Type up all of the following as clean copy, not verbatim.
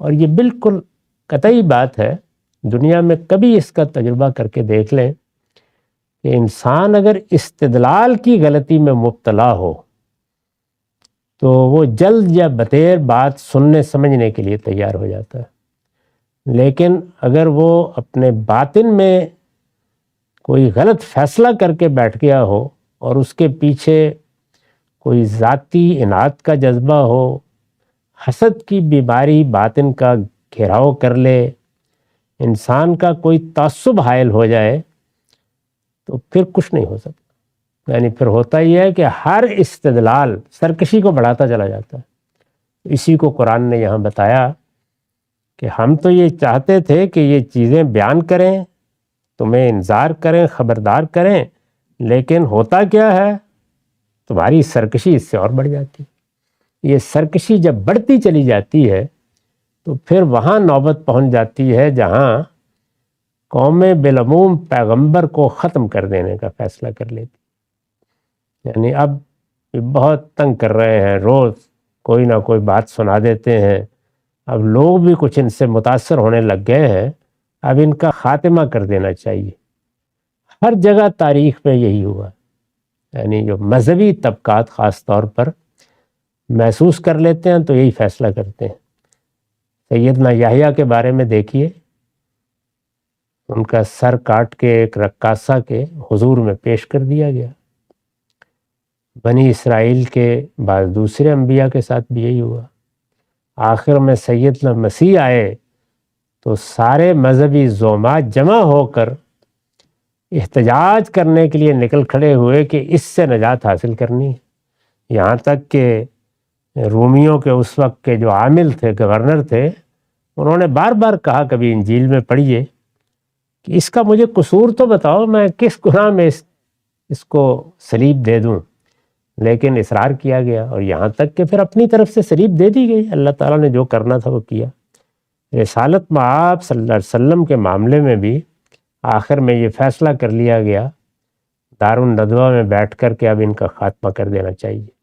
اور یہ بالکل قطعی بات ہے، دنیا میں کبھی اس کا تجربہ کر کے دیکھ لیں کہ انسان اگر استدلال کی غلطی میں مبتلا ہو تو وہ جلد یا بتیر بات سننے سمجھنے کے لیے تیار ہو جاتا ہے، لیکن اگر وہ اپنے باطن میں کوئی غلط فیصلہ کر کے بیٹھ گیا ہو اور اس کے پیچھے کوئی ذاتی اناد کا جذبہ ہو، حسد کی بیماری باطن کا گھیراؤ کر لے، انسان کا کوئی تعصب حائل ہو جائے، تو پھر کچھ نہیں ہو سکتا۔ یعنی پھر ہوتا یہ ہے کہ ہر استدلال سرکشی کو بڑھاتا چلا جاتا ہے۔ اسی کو قرآن نے یہاں بتایا کہ ہم تو یہ چاہتے تھے کہ یہ چیزیں بیان کریں، تمہیں انذار کریں، خبردار کریں، لیکن ہوتا کیا ہے، تمہاری سرکشی اس سے اور بڑھ جاتی ہے۔ یہ سرکشی جب بڑھتی چلی جاتی ہے تو پھر وہاں نوبت پہنچ جاتی ہے جہاں قوم بالعموم پیغمبر کو ختم کر دینے کا فیصلہ کر لیتی۔ یعنی اب بہت تنگ کر رہے ہیں، روز کوئی نہ کوئی بات سنا دیتے ہیں، اب لوگ بھی کچھ ان سے متاثر ہونے لگ گئے ہیں، اب ان کا خاتمہ کر دینا چاہیے۔ ہر جگہ تاریخ میں یہی ہوا، یعنی جو مذہبی طبقات خاص طور پر محسوس کر لیتے ہیں تو یہی فیصلہ کرتے ہیں۔ سیدنا یحییٰ کے بارے میں دیکھیے، ان کا سر کاٹ کے ایک رقاصہ کے حضور میں پیش کر دیا گیا۔ بنی اسرائیل کے بعض دوسرے انبیاء کے ساتھ بھی یہی ہوا۔ آخر میں سیدنا مسیح آئے تو سارے مذہبی زعماء جمع ہو کر احتجاج کرنے کے لیے نکل کھڑے ہوئے کہ اس سے نجات حاصل کرنی ہے۔ یہاں تک کہ رومیوں کے اس وقت کے جو عامل تھے، گورنر تھے، انہوں نے بار بار کہا، کبھی انجیل میں پڑھیے، کہ اس کا مجھے قصور تو بتاؤ، میں کس گناہ میں اس کو صلیب دے دوں، لیکن اصرار کیا گیا، اور یہاں تک کہ پھر اپنی طرف سے صلیب دے دی گئی۔ اللہ تعالیٰ نے جو کرنا تھا وہ کیا۔ رسالت مآب صلی اللہ علیہ وسلم کے معاملے میں بھی آخر میں یہ فیصلہ کر لیا گیا دارالندوہ میں بیٹھ کر کے اب ان کا خاتمہ کر دینا چاہیے۔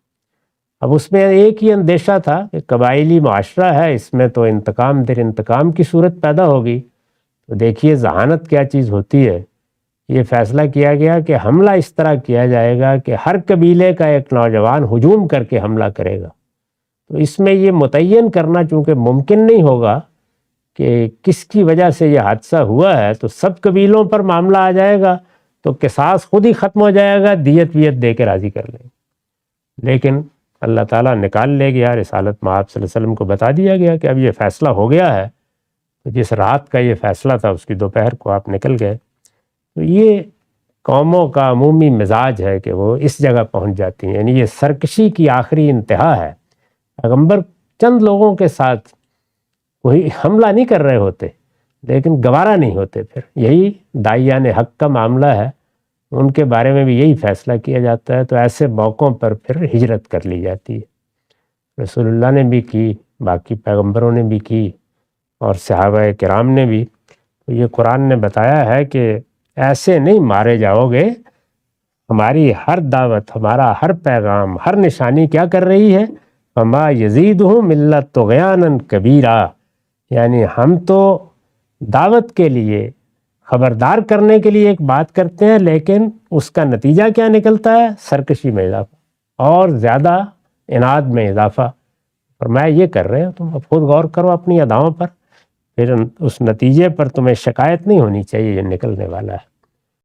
اب اس میں ایک ہی اندیشہ تھا کہ قبائلی معاشرہ ہے، اس میں تو انتقام در انتقام کی صورت پیدا ہوگی۔ تو دیکھیے ذہانت کیا چیز ہوتی ہے۔ یہ فیصلہ کیا گیا کہ حملہ اس طرح کیا جائے گا کہ ہر قبیلے کا ایک نوجوان ہجوم کر کے حملہ کرے گا۔ تو اس میں یہ متعین کرنا چونکہ ممکن نہیں ہوگا کہ کس کی وجہ سے یہ حادثہ ہوا ہے، تو سب قبیلوں پر معاملہ آ جائے گا تو قصاص خود ہی ختم ہو جائے گا، دیت ویت دے کے راضی کر لیں گے۔ لیکن اللہ تعالیٰ نکال لے گیا، رسالت مآب صلی اللہ علیہ وسلم کو بتا دیا گیا کہ اب یہ فیصلہ ہو گیا ہے، تو جس رات کا یہ فیصلہ تھا اس کی دوپہر کو آپ نکل گئے۔ تو یہ قوموں کا عمومی مزاج ہے کہ وہ اس جگہ پہنچ جاتی ہیں، یعنی یہ سرکشی کی آخری انتہا ہے۔ پیغمبر چند لوگوں کے ساتھ کوئی حملہ نہیں کر رہے ہوتے، لیکن گوارا نہیں ہوتے، پھر یہی داعیان حق کا معاملہ ہے، ان کے بارے میں بھی یہی فیصلہ کیا جاتا ہے۔ تو ایسے موقعوں پر پھر ہجرت کر لی جاتی ہے۔ رسول اللہ نے بھی کی، باقی پیغمبروں نے بھی کی، اور صحابہ کرام نے بھی۔ تو یہ قرآن نے بتایا ہے کہ ایسے نہیں مارے جاؤ گے، ہماری ہر دعوت، ہمارا ہر پیغام، ہر نشانی کیا کر رہی ہے؟ فما یزیدہم الا طغیانا کبیرا، یعنی ہم تو دعوت کے لیے، خبردار کرنے کے لیے ایک بات کرتے ہیں، لیکن اس کا نتیجہ کیا نکلتا ہے؟ سرکشی میں اضافہ اور زیادہ اناد میں اضافہ۔ اور میں یہ کر رہے ہوں، تم اب خود غور کرو اپنی اداؤں پر، پھر اس نتیجے پر تمہیں شکایت نہیں ہونی چاہیے، یہ نکلنے والا ہے۔